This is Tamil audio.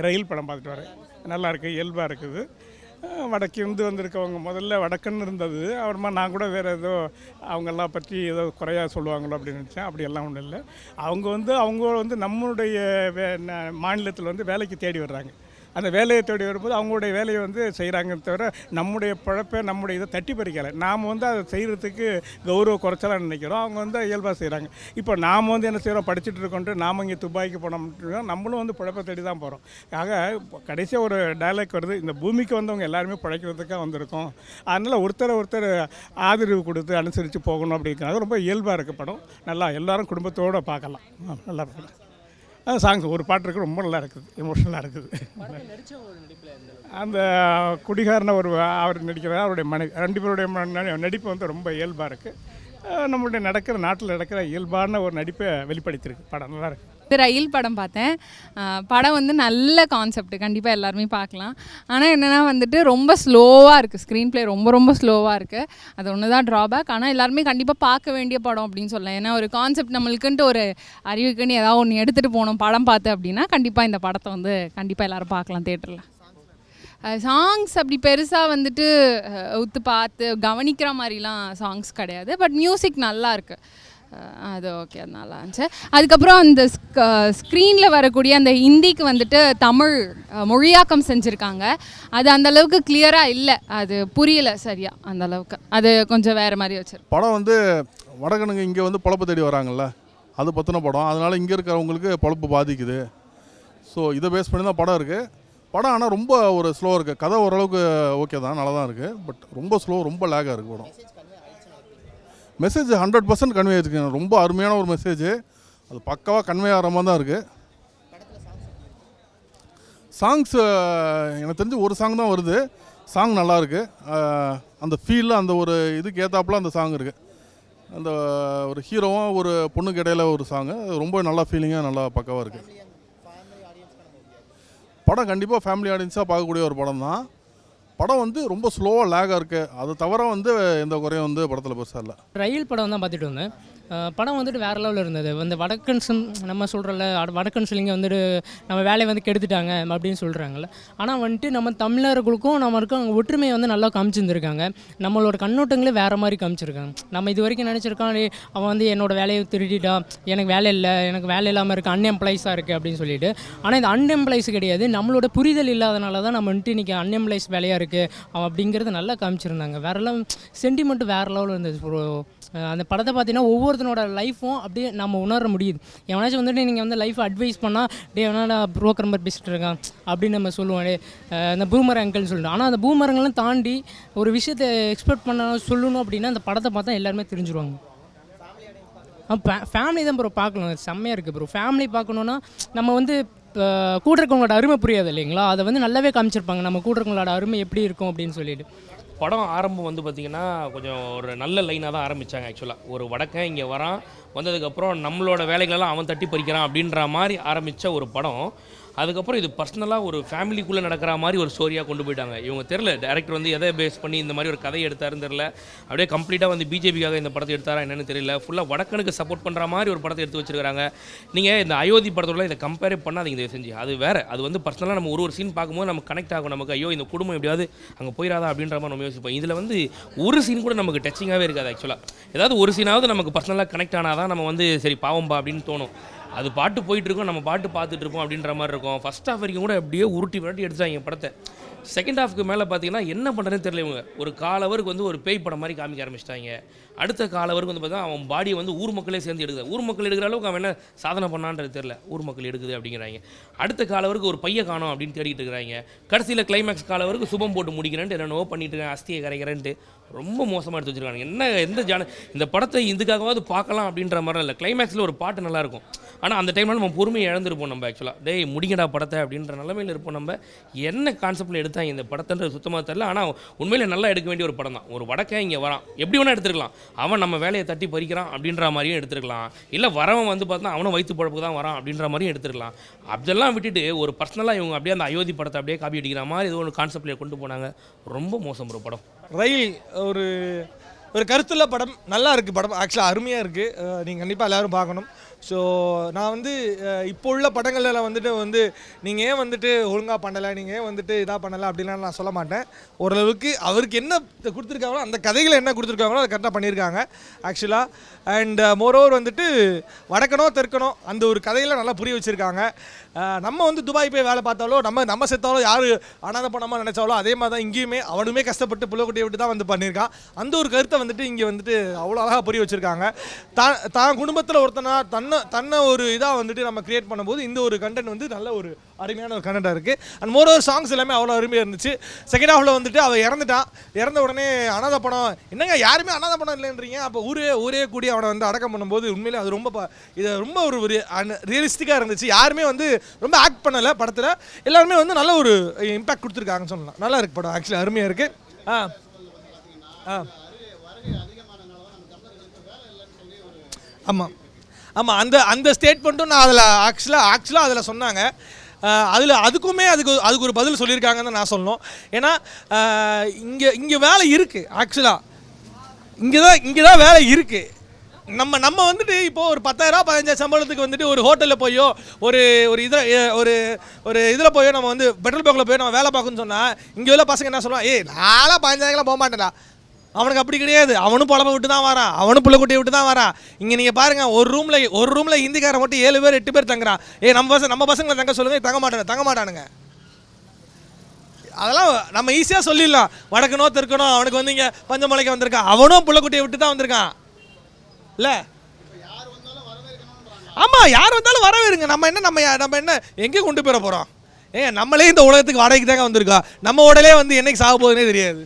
ரயில் படம் பார்த்துட்டு வரேன். நல்லாயிருக்கு, இயல்பாக இருக்குது. வடக்கிருந்து வந்திருக்கவங்க முதல்ல வடக்குன்னு இருந்தது. அப்புறமா நான் கூட வேறு ஏதோ அவங்கெல்லாம் பற்றி ஏதோ குறையாக சொல்லுவாங்களோ அப்படின்னு நினச்சேன். அப்படியெல்லாம் ஒன்றும் இல்லை. அவங்க வந்து நம்மளுடைய மாநிலத்தில் வந்து வேலைக்கு தேடி வர்றாங்க. அந்த வேலையை தேடி வரும்போது அவங்களுடைய வேலையை வந்து செய்கிறாங்க தவிர நம்முடைய பழப்பை நம்முடைய இதை தட்டி பறிக்கலை. நாம் வந்து அதை செய்கிறதுக்கு கௌரவ குறைச்சலாக நினைக்கிறோம். அவங்க வந்து இயல்பாக செய்கிறாங்க. இப்போ நாம் வந்து என்ன செய்கிறோம், படிச்சுட்டு இருக்கோன்ட்டு நாம் இங்கே துபாய்க்கு போனோம்னா நம்மளும் வந்து பழப்பை தேடி தான் போகிறோம். ஆக கடைசியாக ஒரு டயலாக் வருது, இந்த பூமிக்கு வந்தவங்க எல்லாருமே பழைக்கிறதுக்காக வந்திருக்கோம். அதனால் ஒருத்தர் ஆதரவு கொடுத்து அனுசரித்து போகணும் அப்படிங்கிறது ரொம்ப இயல்பாக இருக்குது படம். நல்லா எல்லோரும் குடும்பத்தோடு பார்க்கலாம். நல்லா இருக்குது. சாங்ஸ் ஒரு பாட்டு இருக்குது, ரொம்ப நல்லா இருக்குது, எமோஷனலாக இருக்குது. அந்த குடிகாரனை அவர் நடிக்கிறார், அவருடைய மனைவி, 2 பேருடைய நடிப்பு வந்து ரொம்ப இயல்பாக இருக்குது. நம்மளுடைய நாட்டில் நடக்கிற இயல்பான ஒரு நடிப்பை வெளிப்படுத்தியிருக்கு. படம் நல்லா இருக்குது. ரயில் படம் பார்த்தேன். படம் வந்து நல்ல கான்செப்ட், கண்டிப்பாக எல்லாருமே பார்க்கலாம். ஆனால் என்னென்னா வந்துட்டு ரொம்ப ஸ்லோவாக இருக்குது, ஸ்க்ரீன் ப்ளே ரொம்ப ஸ்லோவாக இருக்குது. அது ஒன்று தான் ட்ராபேக். ஆனால் எல்லாருமே கண்டிப்பாக பார்க்க வேண்டிய படம் அப்படின்னு சொல்லலாம். ஏன்னா ஒரு கான்செப்ட் நம்மளுக்குன்ட்டு ஒரு அறிவுக்குன்னு ஏதாவது ஒன்று எடுத்துகிட்டு போகணும் படம் பார்த்து அப்படின்னா கண்டிப்பாக இந்த படத்தை வந்து கண்டிப்பாக எல்லோரும் பார்க்கலாம் தேட்டரில். சாங்ஸ் அப்படி பெருசாக வந்துட்டு ஒத்து பார்த்து கவனிக்கிற மாதிரிலாம் சாங்ஸ் கிடையாது. பட் மியூசிக் நல்லா இருக்குது, அது ஓகே, அது நல்லா இருந்துச்சு. அதுக்கப்புறம் அந்த ஸ்க்ரீனில் வரக்கூடிய அந்த ஹிந்திக்கு வந்துட்டு தமிழ் மொழியாக்கம் செஞ்சுருக்காங்க. அது அந்தளவுக்கு கிளியராக இல்லை, அது புரியலை சரியாக அந்தளவுக்கு. அது கொஞ்சம் வேறு மாதிரி வச்சுருக்கு. படம் வந்து வடகனுங்க இங்கே வந்து பொழப்பு தேடி வராங்கல்ல, அது பற்றின படம். அதனால் இங்கே இருக்கிறவங்களுக்கு பொழப்பு பாதிக்குது. ஸோ இதை பேஸ் பண்ணி தான் படம் இருக்குது. படம் ஆனால் ரொம்ப ஒரு ஸ்லோவாக இருக்குது. கதை ஓரளவுக்கு ஓகே தான், நல்லா தான் இருக்குது. பட் ரொம்ப ஸ்லோ, ரொம்ப லேகாக இருக்குது படம். மெசேஜ் 100% கன்வே ஆகிருக்கு. ரொம்ப அருமையான ஒரு மெசேஜ், அது பக்காவாக கன்வே ஆகிற மாதிரி தான் இருக்குது. சாங்ஸ் எனக்கு தெரிஞ்சு ஒரு சாங் தான் வருது. சாங் நல்லா இருக்குது. அந்த ஃபீலில் அந்த ஒரு இதுக்கு ஏற்றாப்புல அந்த சாங் இருக்குது. அந்த ஒரு ஹீரோவும் ஒரு பொண்ணுக்கு இடையில ஒரு சாங்கு ரொம்ப நல்லா ஃபீலிங்காக நல்லா பக்காவாக இருக்குது. படம் கண்டிப்பாக ஃபேமிலி ஆடியன்ஸாக பார்க்கக்கூடிய ஒரு படம் தான். படம் வந்து ரொம்ப ஸ்லோவாக லேகாக இருக்குது. அது தவிர வந்து எந்த குறையும் வந்து படத்தில் பெருசாக இல்லை. ரயில் படம் தான் பார்த்துட்டு வந்தேன். படம் வந்துட்டு வேறு லெவலில் இருந்தது. வந்து வடக்கன்ஸ் நம்ம சொல்கிறல வடக்கன்ஸ்லிங்க வந்துட்டு நம்ம வேலையை வந்து கெடுத்துட்டாங்க அப்படின்னு சொல்கிறாங்கல்ல. ஆனால் வந்துட்டு நம்ம தமிழர்களுக்கும் நம்மளுக்கும் அங்கே ஒற்றுமையை வந்து நல்லா காமிச்சிருந்துருக்காங்க. நம்மளோட கண்ணோட்டங்களே வேறு மாதிரி காமிச்சிருக்காங்க. நம்ம இது வரைக்கும் நினச்சிருக்கோம், அவன் வந்து என்னோடய வேலையை திருடிட்டான், எனக்கு வேலை இல்லை, எனக்கு வேலை இல்லாமல் இருக்குது, அன்எம்ப்ளாய்ஸாக இருக்குது அப்படின்னு சொல்லிட்டு. ஆனால் இது அன்எம்ப்ளாய்ஸ் கிடையாது, நம்மளோட புரிதல் இல்லாதனால தான் நம்ம வந்துட்டு இன்றைக்கி அன்எம்ப்ளாய்ஸ் வேலையாக இருக்குது அவன் அப்படிங்கிறது நல்லா காமிச்சிருந்தாங்க. வேறெல்லாம் சென்டிமெண்ட்டு வேறு லெவலில் இருந்தது. அந்த படத்தை பார்த்தீங்கன்னா ஒவ்வொருத்தனோட லைஃப்பும் அப்படியே நம்ம உணர முடியுது. எவனாச்சும் வந்துட்டு நீங்கள் வந்து லைஃப் அட்வைஸ் பண்ணால் வேணா ப்ரோக்கர் மாதிரி பேசிகிட்டு இருக்கான் அப்படின்னு நம்ம சொல்லுவோம், அந்த பூமர் அங்கிள்னு சொல்லிட்டு. ஆனால் அந்த பூமரங்கள்லாம் தாண்டி ஒரு விஷயத்தை எக்ஸ்பெக்ட் பண்ண சொல்லணும் அப்படின்னா அந்த படத்தை பார்த்தா எல்லாருமே தெரிஞ்சுருவாங்க. ஃபேமிலி தான் ப்ரோ பார்க்கணும், செம்மையாக இருக்குது ப்ரோ. ஃபேமிலி பார்க்கணுன்னா நம்ம வந்து கூட இருக்கவங்களோட அருமை புரியாது இல்லைங்களா, அதை வந்து நல்லாவே காமிச்சிருப்பாங்க நம்ம கூட இருக்கவங்களோட அருமை எப்படி இருக்கும் அப்படின்னு சொல்லிட்டு. படம் ஆரம்பம் வந்து பார்த்திங்கன்னா கொஞ்சம் ஒரு நல்ல லைனாக தான் ஆரம்பித்தாங்க. ஆக்சுவலாக ஒரு வடக்கன் இங்கே வரான், வந்ததுக்கப்புறம் நம்மளோட வேலைகளெல்லாம் அவன் தட்டி பறிக்கிறான் அப்படின்ற மாதிரி ஆரம்பித்த ஒரு படம். அதுக்கப்புறம் இது பர்சனலாக ஒரு ஃபேமிலிக்குள்ளே நடக்கிற மாதிரி ஒரு ஸ்டோரியாக கொண்டு போயிட்டாங்க. இவங்க தெரில டேரக்டர் வந்து எதை பேஸ் பண்ணி இந்த மாதிரி ஒரு கதையை எடுத்தாருன்னு தெரில. அப்படியே கம்ப்ளீட்டாக வந்து பிஜேபிக்காக இந்த படத்தை எடுத்தாரா என்னென்னு தெரியல. ஃபுல்லாக வடக்கனுக்கு சப்போர்ட் பண்ணுற மாதிரி ஒரு படத்தை எடுத்து வச்சுருக்காங்க. நீங்கள் இந்த அயோத்தி படத்தோட இதை கம்பேர் பண்ணாதீங்க இதை செஞ்சு. அது வேறு, அது வந்து பர்சனலாக நம்ம ஒரு சீன் பார்க்கும்போது நமக்கு கனெக்ட் ஆகும். நமக்கு ஐயோ இந்த குடும்பம் எப்படியாவது அங்கே போயிடாதா அப்படின்ற மாதிரி நம்ம யோசிப்போம். இதில் வந்து ஒரு சீன் கூட நமக்கு டச்சிங்காகவே இருக்காது. ஆக்சுவலாக ஏதாவது ஒரு சீனாவது நமக்கு பர்சனலாக கனெக்ட் ஆனால் தான் நம்ம வந்து சரி பாவம்பா அப்படின்னு தோணும். அது பாட்டு போயிட்டுருக்கோம், நம்ம பாட்டு பார்த்துட்டு இருக்கோம் அப்படின்ற மாதிரி இருக்கும். ஃபஸ்ட் ஹாஃப் வரைக்கும் கூட அப்படியே உருட்டி எடுத்தாங்க படத்தை. செகண்ட் ஹாஃப்க்கு மேலே பார்த்தீங்கன்னா என்ன பண்ணுறதுன்னு தெரியல. இவங்க ஒரு காலவருக்கு வந்து ஒரு பேய் படம் மாதிரி காமிக்க ஆரம்பிச்சிட்டாங்க. அடுத்த காலவருக்கு வந்து பார்த்தா அவன் பாடியை வந்து ஊர் மக்களே சேர்ந்து எடுக்குது. ஊர் மக்கள் எடுக்கிற அளவுக்கு அவன் என்ன சாதனை பண்ணான்றது தெரியல, ஊர் மக்கள் எடுக்குது அப்படிங்கிறாங்க. அடுத்த காலவருக்கு ஒரு பைய காணும் அப்படின்னு தேடிட்டு இருக்கிறாங்க. கடைசியில் கிளைமேக்ஸ் காலவருக்கு சுபம் போட்டு முடிக்கிறேன்ட்டு என்னென்னவோ பண்ணிட்டு இருக்கேன், அஸ்தியை கரைக்கிறேன்ட்டு ரொம்ப மோசமாக எடுத்து வச்சுருக்காங்க. எந்த இந்த படத்தை இதுக்காகவாவது பார்க்கலாம் அப்படின்ற மாதிரி இல்லை. கிளைமேக்ஸில் ஒரு பாட்டு நல்லாயிருக்கும், ஆனால் அந்த டைமில் நம்ம பொறுமையை இழந்திருப்போம். நம்ம ஆக்சுவலாக டேய் முடிங்கடா படத்தை அப்படின்ற நிலைமையில் இருப்போம். நம்ம என்ன கான்செப்டில் எடுத்தாங்க இந்த படத்தைன்றது சுத்தமாக தெரியல. ஆனால் உண்மையிலே நல்லா எடுக்க வேண்டிய ஒரு படம் தான். ஒரு வடக்கன் இங்கே வரான், எப்படி வேணால் எடுத்துருக்கலாம். அவன் நம்ம வேலையை தட்டி பறிக்கிறான் அப்படின்ற மாதிரியும் எடுத்துருக்கலாம். இல்லை வரவன் வந்து பார்த்தா அவனும் வயிற்று பழப்புக்கு தான் வரான் அப்படின்ற மாதிரியும் எடுத்துருக்கலாம். அதெல்லாம் விட்டுட்டு ஒரு பர்சனலாக இவங்க அப்படியே அந்த அயோத்தி படத்தை அப்படியே காப்பி அடிக்கிற மாதிரி ஏதோ ஒரு கான்செப்டில் கொண்டு போனாங்க. ரொம்ப மோசம் ஒரு படம். ரயில் ஒரு கருத்துள்ள படம், நல்லா இருக்குது படம். ஆக்சுவலாக அருமையாக இருக்குது. நீங்கள் கண்டிப்பாக எல்லோரும் பார்க்கணும். ஸோ நான் வந்து இப்போ உள்ள படங்களில் வந்துட்டு நீங்கள் ஏன் வந்துட்டு ஒழுங்காக பண்ணலை, நீங்கள் ஏன் வந்துட்டு இதாக பண்ணலை அப்படின்லாம் நான் சொல்ல மாட்டேன். ஓரளவுக்கு அவருக்கு என்ன கொடுத்துருக்காங்களோ, அந்த கதைகளை என்ன கொடுத்துருக்காங்களோ அதை கரெக்டாக பண்ணியிருக்காங்க ஆக்சுவலாக. அண்ட் மோரோவர் வந்துட்டு வடக்கனோ தெற்கனோ அந்த ஒரு கதையில் நல்லா புரிய வச்சுருக்காங்க. நம்ம வந்து துபாய் போய் வேலை பார்த்தாலோ, நம்ம செத்தாலோ, யார் அனாதை பண்ணாமல் நினச்சாலோ அதே மாதிரி தான் இங்கேயுமே அவனுமே கஷ்டப்பட்டு புள்ளக்குட்டியை விட்டு தான் வந்து பண்ணியிருக்கான். அந்த ஒரு கருத்தை வந்துட்டு இங்கே வந்துட்டு அவ்வளோ அழகாக புரிய வச்சுருக்காங்க. தான் குடும்பத்தில் ஒருத்தனா தன்னை ஒரு இதாக வந்துட்டு நம்ம கிரியேட் பண்ணும்போது இந்த ஒரு கண்டென்ட் வந்து நல்ல ஒரு அருமையான ஒரு கண்டென்ட்டாக இருக்குது. அண்ட் மோரோவர் சாங்ஸ் எல்லாமே அவ்வளோ அருமையாக இருந்துச்சு. செகண்ட் ஹாஃபில் வந்துட்டு அவள் இறந்த உடனே அனாதை படம், என்னங்க யாருமே அனாதை படம் இல்லைன்றீங்க, அப்போ ஊரே கூடி அவனை வந்து அடக்கம் பண்ணும்போது உண்மையிலே அது இது ரொம்ப ஒரு ரியலிஸ்டிக்காக இருந்துச்சு. யாருமே வந்து ரொம்ப ஆக்ட் பண்ணலை படத்தில், எல்லாருமே வந்து நல்ல ஒரு இம்பாக்ட் கொடுத்துருக்காங்கன்னு சொல்லலாம். நல்லா இருக்குது படம், ஆக்சுவலி அருமையாக இருக்குது. ஆமாம் அந்த ஸ்டேட்மெண்ட்டும் நான் அதில் ஆக்சுவலாக அதில் சொன்னாங்க. அதுக்கு ஒரு பதில் சொல்லியிருக்காங்கன்னு தான் நான் சொல்லணும். ஏன்னா இங்கே வேலை இருக்குது, ஆக்சுவலாக இங்கே தான் வேலை இருக்குது. நம்ம வந்துட்டு இப்போது ஒரு 10,000 15,000 சம்பளத்துக்கு வந்துட்டு ஒரு ஹோட்டலில் போயோ ஒரு இதில் போயோ நம்ம வந்து பெட்ரோல் பங்கில் போய் நம்ம வேலை பார்க்கணும்னு சொன்னால் இங்கே உள்ள பசங்க என்ன சொல்லுவான், நான்லாம் 15,000 போக மாட்டேன்டா. அவனுக்கு அப்படி கிடையாது. அவனும் புலப்பை விட்டு தான் வரான், அவனும் புள்ளக்குட்டியை விட்டு தான் வரான். இங்கே நீங்கள் பாருங்கள், ஒரு ரூமில் ஹிந்திக்காரன் மட்டும் 7 பேர் 8 பேர் தங்குறான். நம்ம பசங்களை தங்க சொல்லுங்கள், தங்க மாட்டானுங்க. அதெல்லாம் நம்ம ஈஸியாக சொல்லிடலாம். வடக்கனோ தெற்கனோ அவனுக்கு வந்து இங்கே பஞ்சமலைக்கு வந்திருக்கான், அவனும் புள்ளக்குட்டியை விட்டு தான் வந்திருக்கான் இல்லை. ஆமாம், யார் வந்தாலும் வரவேறுங்க. நம்ம என்ன எங்கே கொண்டு போயிட போகிறோம்? நம்மளே இந்த உலகத்துக்கு வாடகைக்கு தாங்க வந்திருக்கோம். நம்ம உடலே வந்து என்னைக்கு சாக போகுதுன்னே தெரியாது.